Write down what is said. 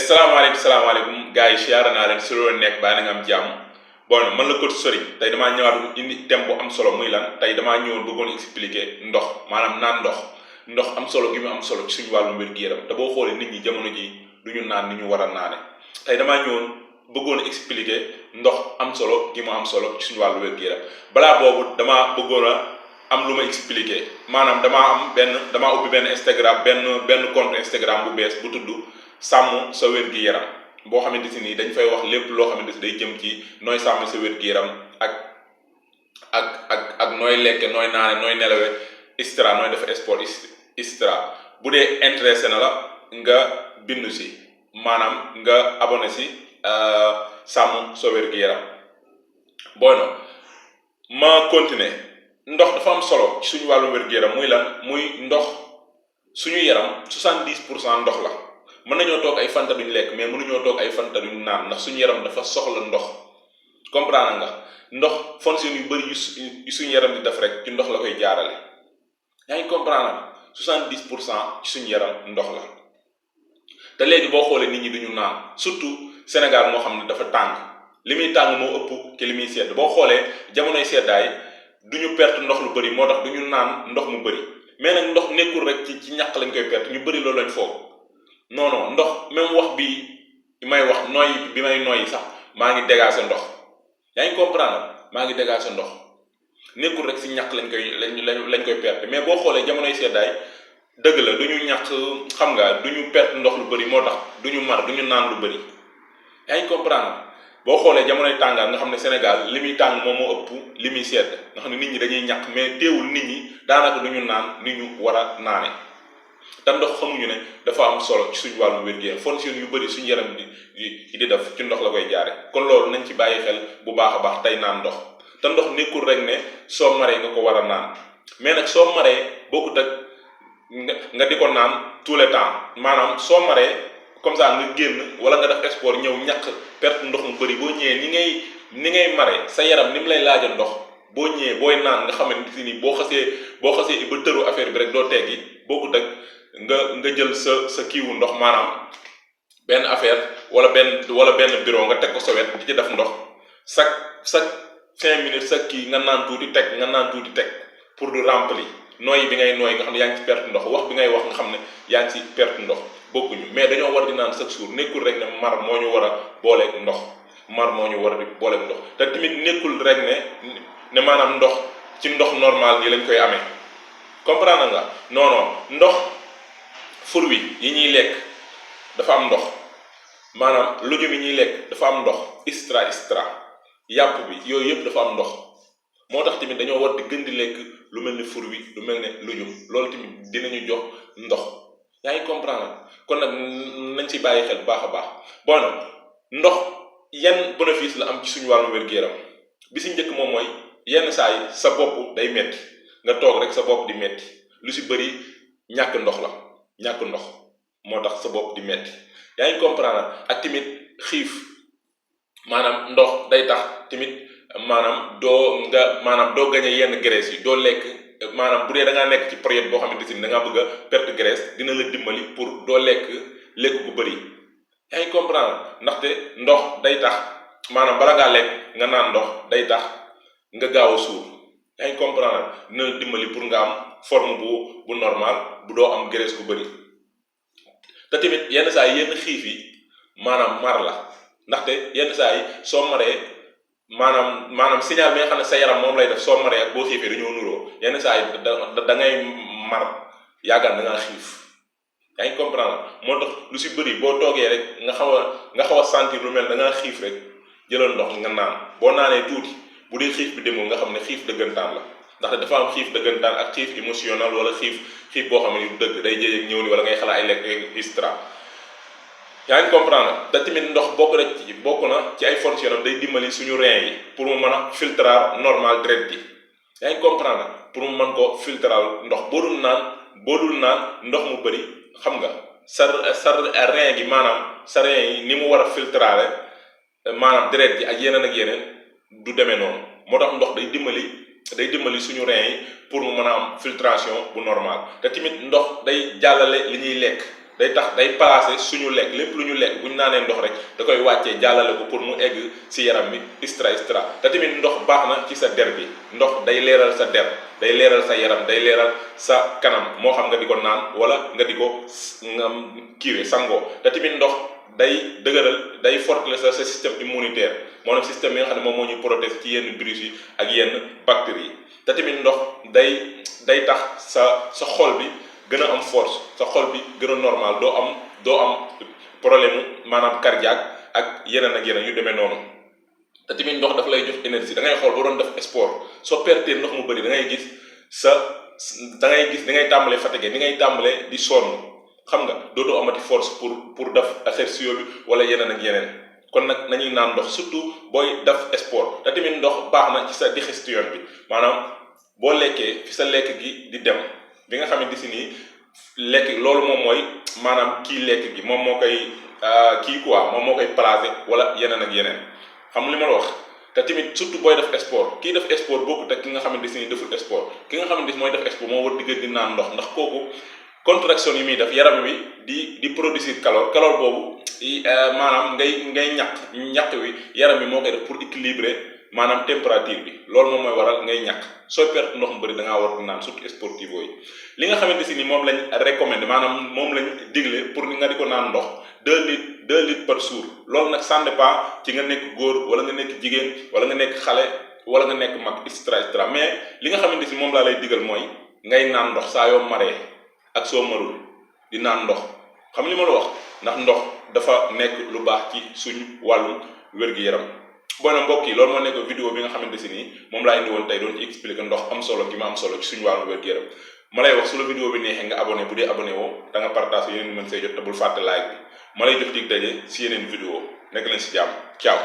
salaamaaleykum gars yi siyaare naa leen si loolu nekk baa na nga am jàmm bon man la Coach Sori tey damaa ñëwaat indi thème bu am solo muy lan tey damaa ñëwoon bëggoon expliquer ndox maanaam naan ndox am solo gi mu am solo ci suñu wàllu wér-gu-yaram te boo xoolee nit ñi jamono ji du ñu naan ni ñu war a naane tey damaa ñëwoon bëggoon expliquer ndox am solo gi mu am solo ci suñu wàllu wér-gu-yaram balaa boobu damaa bëggoon a am lu ma expliquer maanaam damaa ubbi benn Instagram benn compte Instagram bu bees bu tudd sàmm sa wér-gi-yaram boo xamante si nii dañ fay wax lépp loo xamante si day jëm ci nooy sàmm sa wér-gi-yaram ak nooy lekke nooy naane nooy nelawe istra nooy def sport istra bu dee intéressé na la nga bindu si maanaam nga abonné si sàmm sa wér-gi-yaram bon ma continuer ndox dafa am solo ci suñu wàllu wér-gi-yaram muy lan muy ndox suñu yaram 70% ndox la mën nañoo toog ay fanta duñ lekk mais mënuñoo toog ay fanta duñ naan ndax suñu yaram dafa soxla ndox comprendre nga ndox fonction yu bëri yu suñu yaram di def rek ci ndox la koy jaarale yaa ngi comprendre 70% ci suñu yaram ndox la te léegi boo xoolee nit ñi duñu naan surtout Sénégal moo xam ne dafa tàng li muy tàng moo ëpp ci li muy sedd boo xoolee jamonoy seddaay duñu perte ndox lu bëri moo tax duñu naan ndox mu bëri mais nag ndox nekkul rek ci ñàkk lañ koy perte ñu bëri loolu lañ foog non ndox même wax bi may wax nooyi bi may nooyi sax maa ngi dégager ndox yaa ngi comprendre maa ngi dégager ndox nekkul rek si ñàkk lañ koy perte mais boo xoolee jamonoy seddaay dëgg la du ñu ñàkk xam nga du ñu perte ndox lu bëri moo tax du ñu mar du ñu naan lu bëri yaa ngi comprendre boo xoolee jamonoy tàngaar nga xam ne Sénégal li muy tàng moom moo ëpp li muy sedd nga xam ne nit ñi dañuy ñàkk mais teewul nit ñi daanaka du ñu naan ni ñu war a naane te ndox xamuñu ne dafa am solo ci suñu wàllu wér-gu-yaram fonction yu bëri suñu yaram di def ci ndox la koy jaare kon loolu nañ ci bàyyi xel bu baax a baax tey naan ndox te ndox nekkul rek ne soo maree nga ko war a naan mais nag soo maree bokkut ak nga di ko naan tout le temps maanaam soo maree comme ça nga génn wala nga def sport ñëw ñàkk perte ndox mu bëri boo ñëwee ni ngay mare sa yaram ni mu lay laaja ndox boo ñëwee booy naan nga xamante ni boo xasee ba tëru affaire bi rek doo teggi bokkut ak nga jël sa kiiwu ndox maanaam benn affaire wala benn bureau nga teg ko sa wet di ci def ndox chaque 5 minutes sa kii nga naan tuuti teg pour du remplir nooyi bi ngay nooyi nga xam ne yaa ngi ci perte ndox wax bi ngay wax nga xam ne yaa ngi ci perte ndox bokkuñu mais dañoo war di naan chaque jour nekkul rek ne mar moo ñu war a booleeg ndox te tamit nekkul rek ne maanaam ndox ci ndox normal yi lañ koy amee comprendre nga non ndox fruit yi ñuy lekk dafa am ndox maanaam lujum yi ñuy lekk dafa am ndox extra yàpp bi yooyu yëpp dafa am ndox moo tax tamit dañoo war di gën di lekk lu mel ni fruit lu mel ne lujum loolu tamit dinañu jox ndox yaa ngi comprendre kon nag nañ ci bàyyi xel bu baax a baax bon ndox yan bénéfice la am ci suñu wàllu wér-gu-yaram bi si njëkk moom mooy yenn saa yi sa bopp day metti nga toog rek sa bopp di metti lu si bëri ñàkk ndox moo tax sa bopp di metti yaa ngi comprendre ak tamit xiif maanaam ndox day tax tamit maanaam doo gañe yenn graisse yi doo lekk maanaam bu dee da ngaa nekk ci période boo xamante ni da ngaa bëgg a perte graisse dina la dimbali pour doo lekk bu bëri yaa ngi comprendre ndaxte ndox day tax maanaam bala ngaa lekk nga naan ndox day tax nga gaaw a suur yaa ngi comprendre dina la dimbali pour nga am forme bu normal bu doo am graisse bu bëri te tamit yenn saa yi yenn xiif yi maanaam mar la ndaxte yenn saa yi soo maree maanaam signal bi nga xam ne sa yaram moom lay def soo maree ak boo xiifee dañoo nuroo yenn saa yi da ngay mar yaakaar da ngaa xiif yaa ngi comprendre moo tax lu si bëri boo toogee rek nga xaw a sentir lu mel da ngaa xiif rek jëlal ndox nga naan boo naanee tuuti bu dee xiif bi demoo nga xam ne xiif dëggantaan la ndaxte dafa am xiif dëggantaan ak xiif émotionnel wala xiif boo xam ne du dëgg day jéeg ñëw ni wala ngay xalaat ay lekk extra yaa ngi comprendre te tamit ndox bokk na ci ay fonctionnement day dimbali suñu rein yi pour mu mën a filtrar normal deret bi yaa ngi comprendre pour mu mën ko filtral ndox boo dul naan ndox mu bëri xam nga sa rein gi maanaam sa rein yi ni mu war a filtrare maanaam deret ji ak yeneen du demee noonu moo tax ndox day dimbali suñu rein yi pour mu mën a am filtration bu normal te tamit ndox day jàllale li ñuy lekk day tax day placer suñu lekk lépp lu ñu lekk bu ñu naanee ndox rek da koy wàccee jàllale ko pour mu egg si yaram bi extra te tamit ndox baax na ci sa der bi ndox day leeral sa der day leeral sa yaram day leeral sa kanam moo xam nga di ko naan wala nga di ko nga kiiwe sangoo te tamit ndox day dëgëral day fortalecer sa système immunitaire maanaam système bi nga xam ne moom moo ñuy protéger ci yenn virus yi ak yenn bactéries yi te tamit ndox day tax sa xol bi gën a am force sa xol bi gën a normal doo am problème maanaam cardiaque ak yeneen yu demee noonu te tamit ndox dafa lay jox énergie da ngay xool boo doon def sport soo pertee ndox mu bëri da ngay gis da ngay tàmbalee fatigué da ngay tàmbalee di sonn xam nga dootoo amati force pour def exercice bi wala yeneen kon nag nañuy naan ndox surtout booy def sport te tamit ndox baax na ci sa digestion bi maanaam boo lekkee fi sa lekk gi di dem bi nga xamante si nii lekk loolu moom mooy maanaam kii lekk gi moom moo koy moom moo koy placer wala yeneen xam li ma la wax te tamit surtout booy def sport kii def sport bokkut ak ki nga xamante si nii deful sport ki nga xamante si mooy def sport moo war digg di naan ndox ndax kooku contraction yi muy def yaram wi di produire calor boobu maanaam ngay ñaq wi yaram wi moo koy def pour équilibrer maanaam température bi loolu moom mooy waral ngay ñàkk sooy perte ndox mu bëri da ngaa war di naan surtout sportivo yi li nga xamante si ni moom lañ recommandé maanaam moom lañ digle pour nga di ko naan ndox 2 litres par jour loolu nag ça dépend ci nga nekk góor wala nga nekk jigéen wala nga nekk xale wala nga nekk mag extra mais li nga xamante si moom laa lay digal mooy ngay naan ndox saa yoo maree ak soo marul di naan ndox xam li ma la wax ndax ndox dafa nekk lu baax ci suñu wàllum wér-gu-yaram bon mbokk yi loolu moo nekk vidéo bi nga xamante si nii moom laa indi woon tey doon ci expliquer ndox am solo gi ma am solo ci suñu wàllum wér-gu-yaram ma lay wax su la vidéo bi neexee nga abonné bu dee abonné woo da nga partage yeneen mën see jot te bul fàtte like bi ma lay jox dig daje si yeneen vidéo nekk leen si jàmm ciao